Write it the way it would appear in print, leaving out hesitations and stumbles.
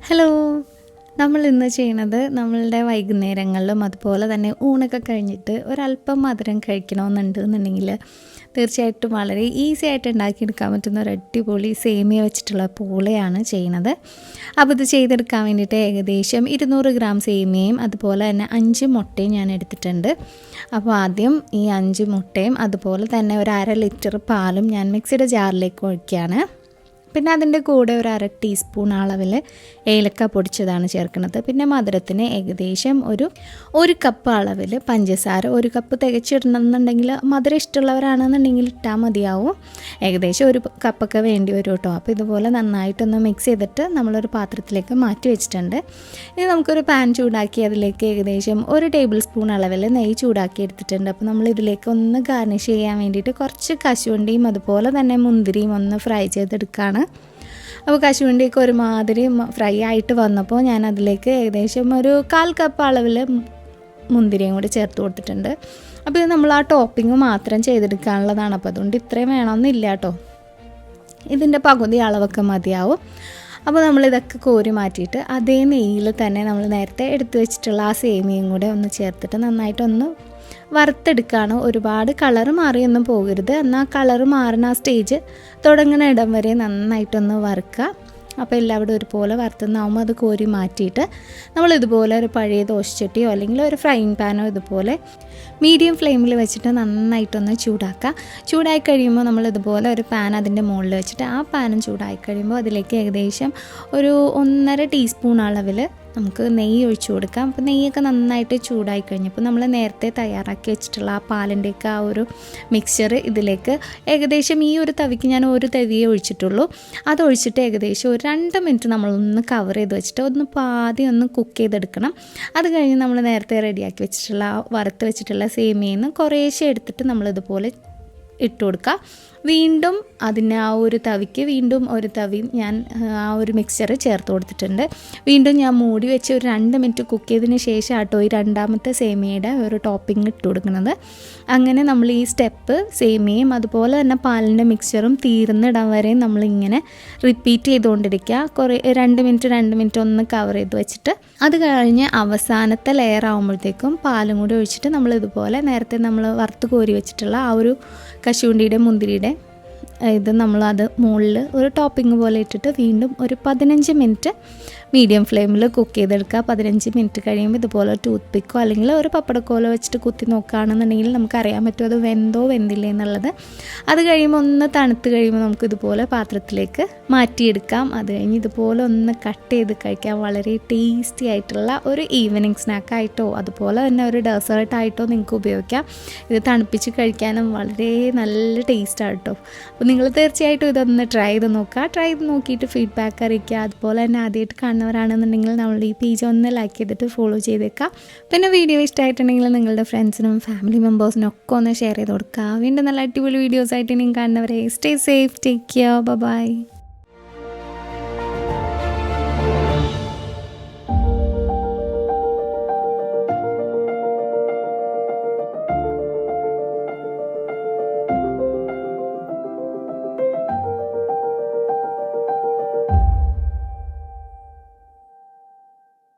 Hello, നമ്മൾ ഇന്ന് ചെയ്യുന്നത് നമ്മളുടെ വൈകുന്നേരങ്ങളിലും അതുപോലെ തന്നെ ഊണൊക്കെ കഴിഞ്ഞിട്ട് ഒരല്പം മധുരം കഴിക്കണമെന്നുണ്ടെന്നുണ്ടെങ്കിൽ തീർച്ചയായിട്ടും വളരെ ഈസി ആയിട്ട് ഉണ്ടാക്കിയെടുക്കാൻ പറ്റുന്ന ഒരു അടിപൊളി സേമിയ വെച്ചിട്ടുള്ള പോളയാണ് ചെയ്യുന്നത്. അപ്പോൾ ഇത് ചെയ്തെടുക്കാൻ വേണ്ടിയിട്ട് ഏകദേശം 200 ഗ്രാം സേമിയയും അതുപോലെ തന്നെ 5 മുട്ടയും ഞാൻ എടുത്തിട്ടുണ്ട്. അപ്പോൾ ആദ്യം ഈ 5 മുട്ടയും അതുപോലെ തന്നെ ഒരു 1/2 ലിറ്റർ പാലും ഞാൻ മിക്സിയുടെ ജാറിലേക്ക് ഒഴിക്കുകയാണ്. പിന്നെ അതിൻ്റെ കൂടെ ഒരു 1/2 ടീസ്പൂൺ അളവിൽ ഏലക്ക പൊടിച്ചതാണ് ചേർക്കുന്നത്. പിന്നെ മധുരത്തിന് ഏകദേശം ഒരു കപ്പ് അളവിൽ പഞ്ചസാര, 1 കപ്പ് തികച്ചിടണമെന്നുണ്ടെങ്കിൽ മധുരം ഇഷ്ടമുള്ളവരാണെന്നുണ്ടെങ്കിൽ ഇട്ടാൽ മതിയാവും. ഏകദേശം 1 കപ്പൊക്കെ വേണ്ടി വരും കേട്ടോ. അപ്പോൾ ഇതുപോലെ നന്നായിട്ടൊന്ന് മിക്സ് ചെയ്തിട്ട് നമ്മളൊരു പാത്രത്തിലേക്ക് മാറ്റി വെച്ചിട്ടുണ്ട്. ഇനി നമുക്കൊരു പാൻ ചൂടാക്കി അതിലേക്ക് ഏകദേശം 1 ടേബിൾ സ്പൂൺ അളവിൽ നെയ്യ് ചൂടാക്കി എടുത്തിട്ടുണ്ട്. അപ്പോൾ നമ്മൾ ഇതിലേക്ക് ഒന്ന് ഗാർണിഷ് ചെയ്യാൻ വേണ്ടിയിട്ട് കുറച്ച് കശുവണ്ടിയും അതുപോലെ തന്നെ മുന്തിരിയും ഒന്ന് ഫ്രൈ ചെയ്തെടുക്കുകയാണ്. അപ്പോൾ കശുവണ്ടിയൊക്കെ ഒരുമാതിരി ഫ്രൈ ആയിട്ട് വന്നപ്പോൾ ഞാൻ അതിലേക്ക് ഏകദേശം ഒരു 1/4 കപ്പ് അളവിൽ മുന്തിരിയും കൂടി ചേർത്ത് കൊടുത്തിട്ടുണ്ട്. അപ്പോൾ ഇത് നമ്മൾ ആ ടോപ്പിംഗ് മാത്രം ചെയ്തെടുക്കാനുള്ളതാണ്. അപ്പോൾ അതുകൊണ്ട് ഇത്രയും വേണമെന്നില്ല കേട്ടോ, ഇതിൻ്റെ പകുതി അളവൊക്കെ മതിയാവും. അപ്പോൾ നമ്മളിതൊക്കെ കോരി മാറ്റിയിട്ട് അതേ നെയ്യിൽ തന്നെ നമ്മൾ നേരത്തെ എടുത്തു വെച്ചിട്ടുള്ള ആ സേമിയയും കൂടെ ഒന്ന് ചേർത്തിട്ട് നന്നായിട്ടൊന്ന് വറുത്തെടുക്കുകയാണ്. ഒരുപാട് കളറ് മാറിയൊന്നും പോകരുത്, എന്നാൽ കളറ് മാറുന്ന ആ സ്റ്റേജ് തുടങ്ങുന്ന ഇടം വരെ നന്നായിട്ടൊന്ന് വറുക്കുക. അപ്പോൾ എല്ലാവരും ഒരുപോലെ വറുത്തുന്നാവുമ്പോൾ അത് കോരി മാറ്റിയിട്ട് നമ്മളിതുപോലെ ഒരു പഴയ ദോശച്ചട്ടിയോ അല്ലെങ്കിൽ ഒരു ഫ്രൈയിങ് പാനോ ഇതുപോലെ മീഡിയം ഫ്ലെയിമിൽ വെച്ചിട്ട് നന്നായിട്ടൊന്ന് ചൂടാക്കുക. ചൂടായി കഴിയുമ്പോൾ നമ്മളിതുപോലെ ഒരു പാൻ അതിൻ്റെ മുകളിൽ വെച്ചിട്ട് ആ പാനും ചൂടായി കഴിയുമ്പോൾ അതിലേക്ക് ഏകദേശം ഒരു 1.5 ടീസ്പൂൺ അളവിൽ നമുക്ക് നെയ്യ് ഒഴിച്ചു കൊടുക്കാം. അപ്പോൾ നെയ്യൊക്കെ നന്നായിട്ട് ചൂടായി കഴിഞ്ഞപ്പോൾ നമ്മൾ നേരത്തെ തയ്യാറാക്കി വെച്ചിട്ടുള്ള ആ പാലിൻ്റെയൊക്കെ ആ ഒരു മിക്സ്ചർ ഇതിലേക്ക് ഏകദേശം ഈ ഒരു തവിക്ക് ഞാൻ ഒരു തവിയെ ഒഴിച്ചിട്ടുള്ളൂ. അതൊഴിച്ചിട്ട് ഏകദേശം ഒരു 2 മിനിറ്റ് നമ്മളൊന്ന് കവർ ചെയ്ത് വെച്ചിട്ട് ഒന്ന് പാതി ഒന്ന് കുക്ക് ചെയ്തെടുക്കണം. അത് കഴിഞ്ഞ് നമ്മൾ നേരത്തെ റെഡിയാക്കി വെച്ചിട്ടുള്ള വറുത്ത് വെച്ചിട്ടുള്ള സേമിയയിൽ നിന്ന് കുറേശ്ശെ എടുത്തിട്ട് നമ്മളിതുപോലെ ഇട്ട് കൊടുക്കുക. വീണ്ടും അതിന് ആ ഒരു തവിക്ക് വീണ്ടും ഒരു തവി ഞാൻ ആ ഒരു മിക്സ്ചർ ചേർത്ത് കൊടുത്തിട്ടുണ്ട്. വീണ്ടും ഞാൻ മൂടി വെച്ച് ഒരു 2 മിനിറ്റ് കുക്ക് ചെയ്തതിന് ശേഷം ആട്ടോ ഈ രണ്ടാമത്തെ സേമിയയുടെ ഒരു ടോപ്പിംഗ് ഇട്ട് കൊടുക്കുന്നത്. അങ്ങനെ നമ്മൾ ഈ സ്റ്റെപ്പ് സേമിയയും അതുപോലെ തന്നെ പാലിൻ്റെ മിക്സ്ചറും തീർന്നിടാൻ വരെ നമ്മളിങ്ങനെ റിപ്പീറ്റ് ചെയ്തുകൊണ്ടിരിക്കുക. 2 മിനിറ്റ് ഒന്ന് കവർ ചെയ്ത് വെച്ചിട്ട് അത് കഴിഞ്ഞ് അവസാനത്തെ ലെയർ ആകുമ്പോഴത്തേക്കും പാലും കൂടി ഒഴിച്ചിട്ട് നമ്മളിതുപോലെ നേരത്തെ നമ്മൾ വറുത്ത് കോരി വെച്ചിട്ടുള്ള ആ ഒരു കശുവണ്ടിയുടെ മുന്തിരിയുടെ ഇത് നമ്മളത് മുകളിൽ ഒരു ടോപ്പിംഗ് പോലെ ഇട്ടിട്ട് വീണ്ടും ഒരു 15 മിനിറ്റ് മീഡിയം ഫ്ലെയിമിൽ കുക്ക് ചെയ്തെടുക്കുക. 15 മിനിറ്റ് കഴിയുമ്പോൾ ഇതുപോലെ ടൂത്ത് പിക്കോ അല്ലെങ്കിൽ ഒരു പപ്പടക്കോലോ വെച്ചിട്ട് കുത്തി നോക്കുകയാണെന്നുണ്ടെങ്കിൽ നമുക്കറിയാൻ പറ്റും അത് വെന്തോ വെന്തില്ലേ എന്നുള്ളത്. അത് കഴിയുമ്പോൾ ഒന്ന് തണുത്ത് കഴിയുമ്പോൾ നമുക്കിതുപോലെ പാത്രത്തിലേക്ക് മാറ്റിയെടുക്കാം. അത് കഴിഞ്ഞ് ഇതുപോലെ ഒന്ന് കട്ട് ചെയ്ത് കഴിക്കാൻ വളരെ ടേസ്റ്റി ആയിട്ടുള്ള ഒരു ഈവനിങ് സ്നാക്കായിട്ടോ അതുപോലെ തന്നെ ഒരു ഡെസേർട്ടായിട്ടോ നിങ്ങൾക്ക് ഉപയോഗിക്കാം. ഇത് തണുപ്പിച്ച് കഴിക്കാനും വളരെ നല്ല ടേസ്റ്റാണ് കേട്ടോ. അപ്പോൾ നിങ്ങൾ തീർച്ചയായിട്ടും ഇതൊന്ന് ട്രൈ ചെയ്ത് നോക്കുക. ട്രൈ ചെയ്ത് നോക്കിയിട്ട് ഫീഡ്ബാക്ക് അറിയിക്കുക. അതുപോലെ തന്നെ ആദ്യമായിട്ട് കാണുന്നവരാണെന്നുണ്ടെങ്കിൽ നമ്മളുടെ ഈ പേജ് ഒന്ന് ലൈക്ക് ചെയ്തിട്ട് ഫോളോ ചെയ്തേക്കാം. പിന്നെ വീഡിയോ ഇഷ്ടമായിട്ടുണ്ടെങ്കിൽ നിങ്ങളുടെ ഫ്രണ്ട്സിനും ഫാമിലി മെമ്പേഴ്സിനും ഒക്കെ ഒന്ന് ഷെയർ ചെയ്ത് കൊടുക്കുക. വീണ്ടും നല്ല അടിപൊളി വീഡിയോസ് ആയിട്ട് നിങ്ങൾ കാണുന്നവരെ stay safe, take care, by.